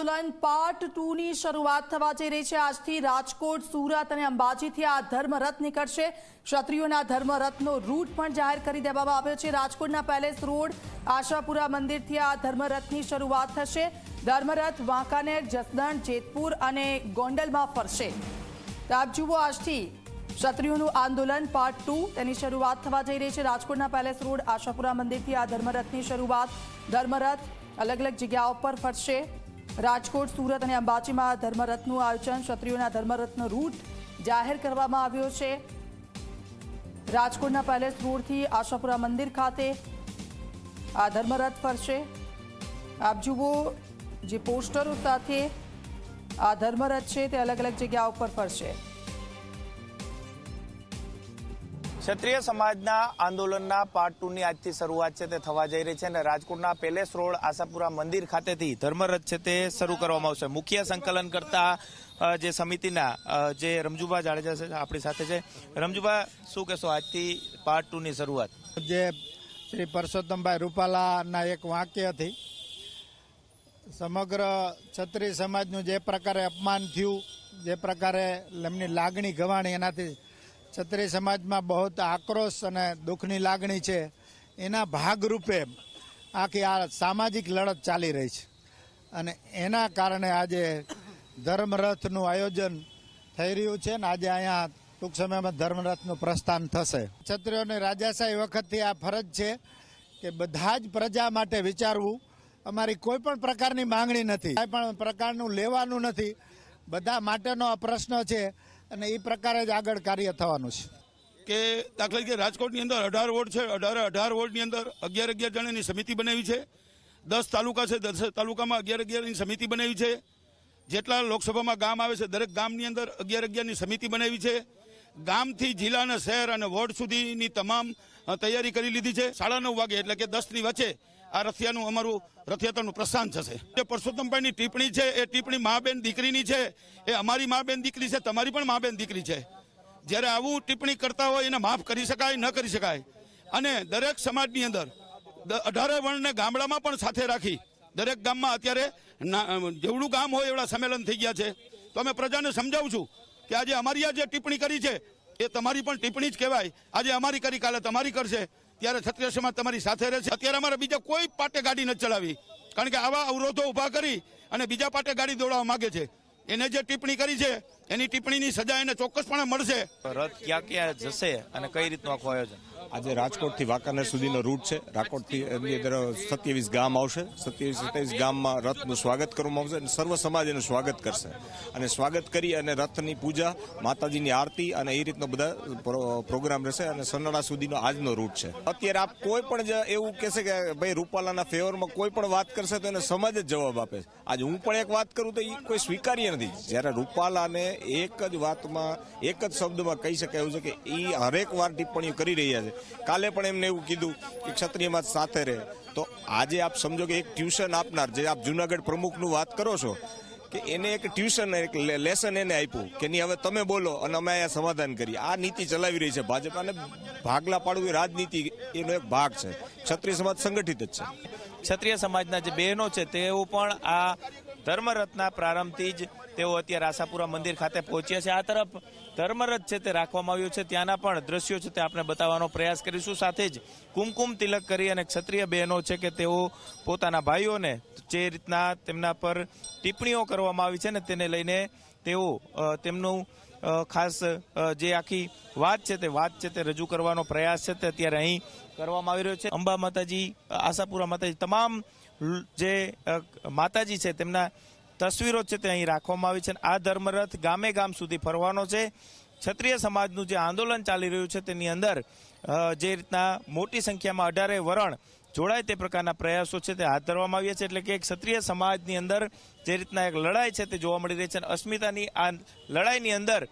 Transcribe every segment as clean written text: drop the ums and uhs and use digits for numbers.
આંદોલન પાર્ટ 2 ની શરૂઆત થવા જઈ રહી છે। આજથી રાજકોટ, સુરત અને અંબાજીથી આ ધર્મરથ નીકળશે। ક્ષત્રિયોના ધર્મરથનો રૂટ પણ જાહેર કરી દેવામાં આવ્યો છે। રાજકોટના પેલેસ રોડ, આશાપુરા મંદિરથી આ ધર્મરથની શરૂઆત થશે। ધર્મરથ વાંકાનેર, જસદણ, જેતપુર અને ગોંડલમાં ફરશે। તો આપ જુઓ, આજથી ક્ષત્રિયોનું આંદોલન પાર્ટ 2 તેની શરૂઆત થવા જઈ રહી છે। રાજકોટના પેલેસ રોડ, આશાપુરા મંદિરથી આ ધર્મરથની શરૂઆત। ધર્મરથ अलग अलग जगहों पर फरशे। राजकोट, सूरत और अंबाजी में धर्मरथનું आयोजन, क्षत्रियों धर्मरथનો रूट जाहिर કરવામાં આવ્યો છે। રાજકોટના પેલેસ રોડથી આશાપુરા મંદિર ખાતે આ ધર્મરથ ફરશે। આપ જુઓ, જે પોસ્ટરો સાથે આ ધર્મરથ છે તે અલગ અલગ જગ્યાઓ પર ફરશે। ક્ષત્રિય સમાજના આંદોલનના પાર્ટ 2 ની આજથી શરૂઆત છે તે થવા જઈ રહી છે અને રાજકોટના પેલેસ રોડ, આશાપુરા મંદિર ખાતેથી ધર્મરથ છે તે શરૂ કરવામાં આવશે। મુખ્ય સંકલન કરતા જે સમિતિના જે રમજુભા જાડેજા છે આપણી સાથે છે। રમજુભા, શું કહેશો, આજથી પાર્ટ 2 ની શરૂઆત? જે શ્રી પરસોત્તમભાઈ રૂપાલાના એક વાક્યથી સમગ્ર ક્ષત્રિય સમાજનું જે પ્રકારે અપમાન થયું, જે પ્રકારે એમની લાગણી ગવાણી, એનાથી ક્ષત્રિય સમાજમાં બહુ આક્રોશ અને દુઃખની લાગણી છે। એના ભાગરૂપે આખી આ સામાજિક લડત ચાલી રહી છે અને એના કારણે આજે ધર્મરથનું આયોજન થઈ રહ્યું છે અને આજે અહીંયા ટૂંક સમયમાં ધર્મરથનું પ્રસ્થાન થશે। ક્ષત્રિયોની રાજાશાહી વખતથી આ ફરજ છે કે બધા જ પ્રજા માટે વિચારવું। અમારી કોઈ પણ પ્રકારની માંગણી નથી, કોઈ પણ પ્રકારનું લેવાનું નથી, બધા માટેનો આ પ્રશ્ન છે અને એ પ્રકારે જ આગળ કાર્ય થવાનું છે। કે દાખલા તરીકે રાજકોટની અંદર 18 વોર્ડ છે, 18 વોર્ડની અંદર 11 જણાની સમિતિ બનાવી છે। 10 તાલુકા છે, 10 તાલુકામાં 11ની સમિતિ બનાવી છે। જેટલા લોકસભામાં ગામ આવે છે દરેક ગામની અંદર 11ની સમિતિ બનાવી છે। ગામથી જિલ્લા અને શહેર અને વોર્ડ સુધીની તમામ તૈયારી કરી લીધી છે। 9:30 વાગે એટલે કે 10ની વચ્ચે આ રથયાનું અમારું રથયાત્રાનું પ્રસ્થાન થશે। જે પરસોત્તમભાઈની ટિપ્પણી છે એ ટિપ્પણી મા બેન દીકરીની છે, એ અમારી મા બેન દીકરી છે, તમારી પણ મા બેન દીકરી છે। જ્યારે આવું ટિપ્પણી કરતા હોય એને માફ કરી શકાય, ન કરી શકાય। અને દરેક સમાજની અંદર 18 વર્ણને ગામડામાં પણ સાથે રાખી દરેક ગામમાં અત્યારે જેવડું ગામ હોય એવડા સંમેલન થઈ ગયા છે। તો અમે પ્રજાને સમજાવું છું કે આજે અમારી આ જે ટિપ્પણી કરી છે એ તમારી પણ ટિપ્પણી જ કહેવાય। આજે અમારી કરી, કાલે તમારી કરશે, ત્યારે ક્ષત્રિય સમાજ તમારી સાથે રહેશે। અત્યારે અમારે બીજા કોઈ પાટે ગાડી નથી ચલાવી, કારણ કે આવા અવરોધો ઉભા કરી અને બીજા પાટે ગાડી દોડાવવા માંગે છે। એને જે ટિપ્પણી કરી છે એની ટિપ્પણીની સજા એને ચોક્કસપણે મળશે। રથ ક્યાં ક્યાં જશે અને કઈ રીતનું આખું આયોજન? આજે રાજકોટથી વાંકાનેર સુધીનો રૂટ છે। રાજકોટથી એની અંદર 27 ગામ આવશે। 27 ગામમાં રથનું સ્વાગત કરવામાં આવશે અને સર્વ સમાજ એનું સ્વાગત કરશે અને સ્વાગત કરી અને રથની પૂજા, માતાજીની આરતી અને એ રીતનો બધા પ્રોગ્રામ રહેશે અને સનડા સુધીનો આજનો રૂટ છે। અત્યારે આપ કોઈ પણ એવું કહેશે કે ભાઈ રૂપાલાના ફેવરમાં કોઈ પણ વાત કરશે તો એને સમાજ જ જવાબ આપે। આજે હું પણ એક વાત કરું તો એ કોઈ સ્વીકાર્ય નથી। જ્યારે રૂપાલાને એક જ વાતમાં, એક જ શબ્દમાં કહી શકાય એવું છે કે એ હરેક વાર ટિપ્પણીઓ કરી રહ્યા છે। કાલે પણ એમને એવું કીધું કે ક્ષત્રિયમાં સાથે રહે। તો આજે આપ સમજો કે એક ટ્યુશન આપનાર, જે આપ જુનાગઢ પ્રમુખનું વાત કરો છો, કે એને એક ટ્યુશન, એક લેસન એને આપ્યું કે નહીં હવે તમે બોલો અને અમે અહીંયા સમાધાન કરીએ। આ નીતિ ચલાવી રહી છે ભાજપ અને ભાગલા પાડવું એ રાજનીતિ એનો એક ભાગ છે। ક્ષત્રિય સમાજ સંગઠિત જ છે। ક્ષત્રિય સમાજના જે બહેનો છે તેઓ પણ આ ધર્મરથના પ્રારંભથી જ તેઓ અત્યારે આશાપુરા મંદિર ખાતે પહોંચ્યા છે। આ તરફ ધર્મરથ છે તે રાખવામાં આવ્યું છે, ત્યાંના પણ દ્રશ્યો છે તે આપણે બતાવવાનો પ્રયાસ કરીશું। સાથે જ કુમકુમ તિલક કરી અને ક્ષત્રિય બહેનો છે કે તેઓ પોતાના ભાઈઓને જે રીતના તેમના પર ટિપ્પણીઓ કરવામાં આવી છે ને તેને લઈને તેઓ તેમનું ખાસ જે આખી વાત છે તે રજૂ કરવાનો પ્રયાસ છે તે અત્યારે અહીં કરવામાં આવી રહ્યો છે। અંબા માતાજી, આશાપુરા માતાજી, તમામ જે માતાજી છે તેમના તસવીરો છે તે અહીં રાખવામાં આવી છે। આ ધર્મરથ ગામે ગામ સુધી ફરવાનો છે। ક્ષત્રિય સમાજનું જે આંદોલન ચાલી રહ્યું છે તેની અંદર જે રીતના મોટી સંખ્યામાં 18 વરણ જોડાય તે પ્રકારના પ્રયાસો છે તે હાથ ધરવામાં આવ્યા છે। એટલે કે ક્ષત્રિય સમાજની અંદર જે રીતના એક લડાઈ છે તે જોવા મળી રહી છે। અસ્મિતાની આ લડાઈની અંદર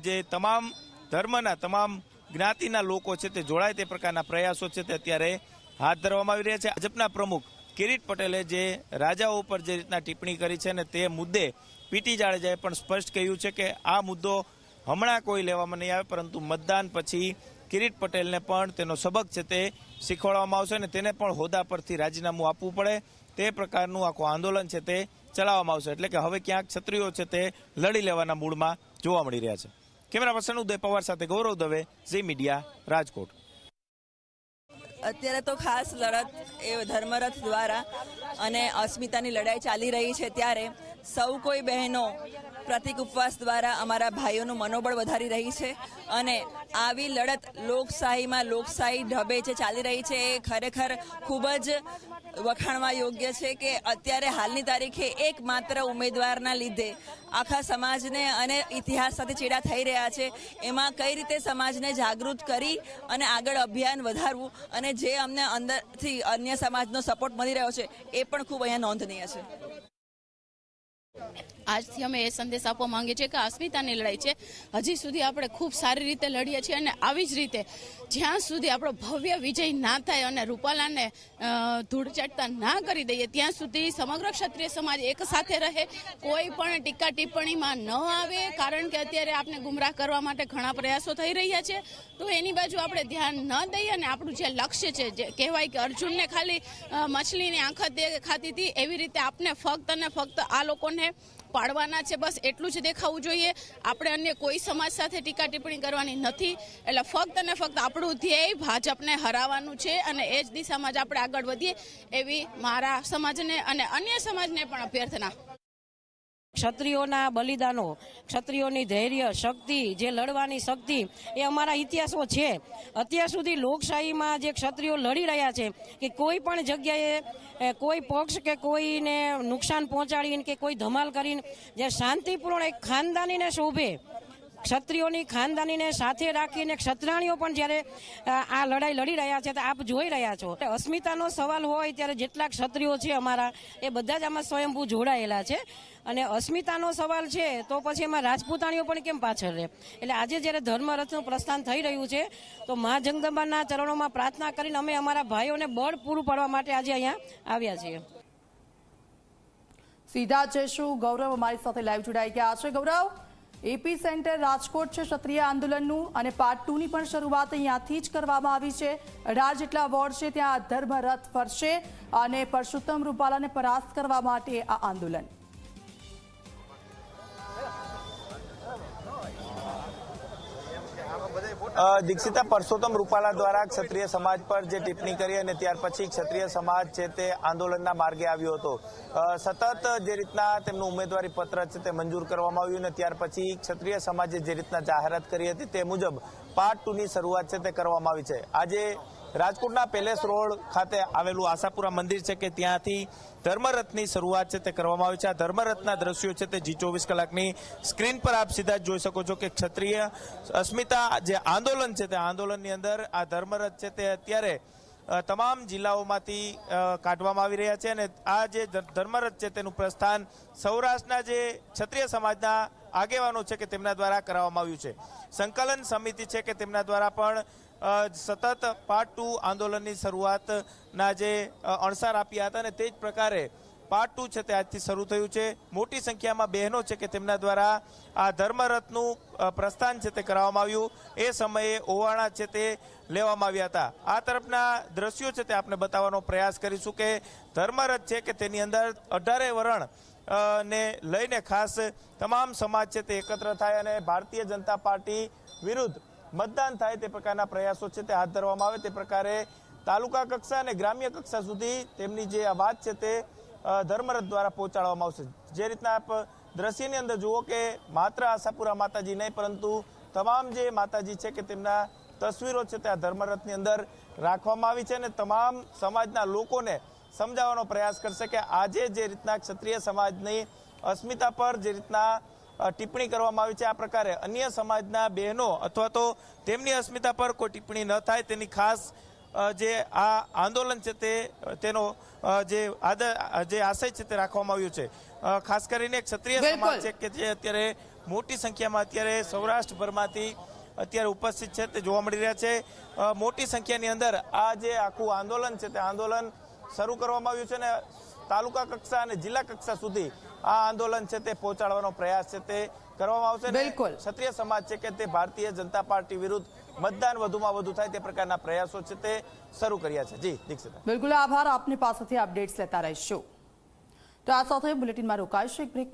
જે તમામ ધર્મના, તમામ જ્ઞાતિના લોકો છે તે જોડાય તે પ્રકારના પ્રયાસો છે તે અત્યારે હાથ ધરવામાં આવી રહ્યા છે। ભાજપના પ્રમુખ કિરીટ પટેલે જે રાજાઓ ઉપર જે રીતના ટિપ્પણી કરી છે ને તે મુદ્દે પીટી જાડેજાએ પણ સ્પષ્ટ કહ્યું છે કે આ મુદ્દો હમણાં કોઈ લેવામાં નહીં આવે, પરંતુ મતદાન પછી કિરીટ પટેલને પણ તેનો સબક છે તે શીખવાડવામાં આવશે અને તેને પણ હોદ્દા પરથી રાજીનામું આપવું પડે તે પ્રકારનું આખું આંદોલન છે તે ચલાવવામાં આવશે. એટલે કે હવે ક્યાંક ક્ષત્રિયો છે તે લડી લેવાના મૂડમાં જોવા મળી રહ્યા છે. કેમેરા પર્સન ઉદય પવાર સાથે ગૌરવ દવે, ઝી મીડિયા, રાજકોટ. અત્યારે તો ખાસ લડત એ ધર્મરથ દ્વારા અને અસ્મિતાની લડાઈ ચાલી રહી છે, ત્યારે સૌ કોઈ બહેનો પ્રતિક ઉપવાસ દ્વારા અમારા ભાઈઓનું મનોબળ વધારી રહી છે અને આવી લડત લોકશાહી ઢબે જે ચાલી રહી છે એ ખરેખર ખૂબ જ વખાણવા યોગ્ય છે કે અત્યારે હાલની તારીખે એકમાત્ર ઉમેદવારના લીધે આખા સમાજને અને ઇતિહાસ સાથે ચેડા થઈ રહ્યા છે. એમાં કઈ રીતે સમાજને જાગૃત કરી અને આગળ અભિયાન વધારવું અને જે અમને અંદરથી અન્ય સમાજનો સપોર્ટ મળી રહ્યો છે એ પણ ખૂબ અહીંયા નોંધનીય છે. આજથી અમે એ સંદેશ આપવા માંગીએ છીએ કે અસ્મિતાની લડાઈ છે, હજી સુધી આપણે ખૂબ સારી રીતે લડીએ છીએ અને આવી જ રીતે જ્યાં સુધી આપણો ભવ્ય વિજય ના થાય અને રૂપાલાને ધૂળ ચાટતા ના કરી દઈએ ત્યાં સુધી સમગ્ર ક્ષત્રિય સમાજ એક સાથે રહે, કોઈ પણ ટીકા ટિપ્પણીમાં ન આવે. કારણ કે અત્યારે આપણે ગુમરાહ કરવા માટે ઘણા પ્રયાસો થઈ રહ્યા છે, તો એની બાજુ આપણે ધ્યાન ન દઈએ અને આપણું જે લક્ષ્ય છે, જે કહેવાય કે અર્જુનને ખાલી મછલીની આંખ ખાતી હતી એવી રીતે આપણે ફક્ત અને ફક્ત આ લોકોને પાડવાના છે, બસ એટલું જ દેખાવું જોઈએ. આપણે અન્ય કોઈ સમાજ સાથે ટીકા ટિપ્પણી કરવાની નથી. એટલે ફક્ત અને ફક્ત આપણું ધ્યેય ભાજપને હરાવવાનું છે અને એ જ દિશામાં જ આપણે આગળ વધીએ એવી મારા સમાજને અને અન્ય સમાજને પણ અભ્યર્થના. ક્ષત્રિયોના બલિદાનો, ક્ષત્રિયોની ધૈર્ય, શક્તિ, જે લડવાની શક્તિ એ અમારા ઇતિહાસો છે. અત્યાર સુધી લોકશાહીમાં જે ક્ષત્રિયો લડી રહ્યા છે કે કોઈ પણ જગ્યાએ કોઈ પક્ષ કે કોઈને નુકસાન પહોંચાડીને કે કોઈ ધમાલ કરીને જે શાંતિપૂર્ણ એક ખાનદાનીને શોભે, ક્ષત્રિયોની ખાનદાનીને સાથે રાખીને ક્ષત્રાણીઓ પણ જ્યારે આ લડાઈ લડી રહ્યા છે તો આપ જોઈ રહ્યા છો. અસ્મિતાનો સવાલ હોય ત્યારે જેટલા ક્ષત્રિયો છે અમારા એ બધા જ આમાં સ્વયંભૂ જોડાયેલા છે અને અસ્મિતાનો સવાલ છે તો પછી એમાં રાજપૂતાણીઓ પણ કેમ પાછળ રહે. એટલે આજે જ્યારે ધર્મરથનું પ્રસ્થાન થઈ રહ્યું છે તો મા જગદંબાના ચરણોમાં પ્રાર્થના કરીને અમે અમારા ભાઈઓને બળ પૂરું પાડવા માટે આજે અહીંયા આવ્યા છીએ. સીધા જઈશું ગૌરવ અમારી સાથે લાઈવ જોડાઈ ગયા છે. ગૌરવ, એપી સેન્ટર રાજકોટ છે ક્ષત્રિય આંદોલનનું અને પાર્ટ 2 ની પણ શરૂઆત અહીંયાથી જ કરવામાં આવી છે. 18 જેટલા વોર્ડ છે ત્યાં ધર્મરથ ફરશે અને પરસોત્તમ રૂપાલાને પરાસ્ત કરવા માટે આ આંદોલન. દીક્ષિતા, પરસોત્તમ રૂપાલા દ્વારા ક્ષત્રિય સમાજ પર જે ટિપ્પણી કરી અને ત્યાર પછી ક્ષત્રિય સમાજ છે તે આંદોલનના માર્ગે આવ્યો હતો. સતત જે રીતના તેમનું ઉમેદવારી પત્ર છે તે મંજૂર કરવામાં આવ્યું અને ત્યાર પછી ક્ષત્રિય સમાજે જે રીતના જાહેરાત કરી હતી તે મુજબ પાર્ટ 2 ની શરૂઆત છે તે કરવામાં આવી છે. આજે રાજકોટના પેલેસ રોડ ખાતે આવેલું આશાપુરા મંદિર છે કે ત્યાંથી ધર્મરથની શરૂઆત છે તે કરવામાં આવી છે. આ ધર્મરથના દ્રશ્યો છે તે G24 કલાકની સ્ક્રીન પર આપ સીધા જ જોઈ શકો છો કે ક્ષત્રિય અસ્મિતા જે આંદોલન છે તે આંદોલનની અંદર આ ધર્મરથ છે તે અત્યારે તમામ જિલ્લાઓમાંથી કાઢવામાં આવી રહ્યા છે અને આ જે ધર્મરથ છે તેનું પ્રસ્થાન સૌરાષ્ટ્રના જે ક્ષત્રિય સમાજના આગેવાનો છે કે તેમના દ્વારા કરાવવામાં આવ્યું છે. સંકલન સમિતિ છે કે તેમના દ્વારા પણ સતત પાર્ટ 2 આંદોલનની શરૂઆતના જે અણસાર આપ્યા હતા અને તે જ પ્રકારે પાર્ટ 2 છે તે આજથી શરૂ થયું છે. મોટી સંખ્યામાં બહેનો છે કે તેમના દ્વારા આ ધર્મરથનું પ્રસ્થાન છે તે કરાવવામાં આવ્યું. એ સમયે ઓવાણા છે તે લેવામાં આવ્યા હતા. આ તરફના દ્રશ્યો છે તે આપણે બતાવવાનો પ્રયાસ કરીશું કે ધર્મરથ છે કે તેની અંદર 18 વરણ ને લઈને ખાસ તમામ સમાજ છે તે એકત્ર થાય અને ભારતીય જનતા પાર્ટી વિરુદ્ધ મતદાન થાય તે પ્રકારના પ્રયાસો છે તે હાથ ધરવામાં આવે. તે પ્રકારે તાલુકા કક્ષા અને ગ્રામ્ય કક્ષા સુધી તેમની જે અવાજ છે તે ધર્મરથ દ્વારા પહોંચાડવામાં આવશે. જે રીતના આપ દ્રશ્યની અંદર જુઓ કે માત્ર આશાપુરા માતાજી નહીં પરંતુ તમામ જે માતાજી છે કે તેમના તસવીરો છે તે આ ધર્મરથની અંદર રાખવામાં આવી છે અને તમામ સમાજના લોકોને સમજાવવાનો પ્રયાસ કરશે કે આજે જે રીતના ક્ષત્રિય સમાજની અસ્મિતા પર જે રીતના ટિપ્પણી કરવામાં આવી છે આ પ્રકારે અન્ય સમાજના બહેનો અથવા તો તેમની અસ્મિતા પર કોઈ ટિપ્પણી ન થાય તેની ખાસ જે આ આંદોલન છે તેનો જે આશય છે તે રાખવામાં આવ્યું છે. ખાસ કરીને ક્ષત્રિય સમાજ છે કે જે અત્યારે મોટી સંખ્યામાં અત્યારે સૌરાષ્ટ્રભરમાંથી અત્યારે ઉપસ્થિત છે તે જોવા મળી રહ્યા છે. મોટી સંખ્યાની અંદર આ જે આખું આંદોલન છે તે આંદોલન શરૂ કરવામાં આવ્યું છે અને તાલુકા કક્ષા અને જિલ્લા કક્ષા સુધી આ આંદોલન છે તે પહોંચાડવાનો પ્રયાસ છે તે કરવામાં આવશે. બિલકુલ, ક્ષત્રિય સમાજ છે કે તે ભારતીય જનતા પાર્ટી વિરુદ્ધ મતદાન વધુમાં વધુ થાય તે પ્રકારના પ્રયાસો છે તે શરૂ કર્યા છે. જી દીક્ષિતા. બિલકુલ, આભાર. આપની પાસેથી અપડેટ્સ લેતા રહીશું. તો આ સાથે બુલેટિનમાં રોકાઈશું એક બ્રેક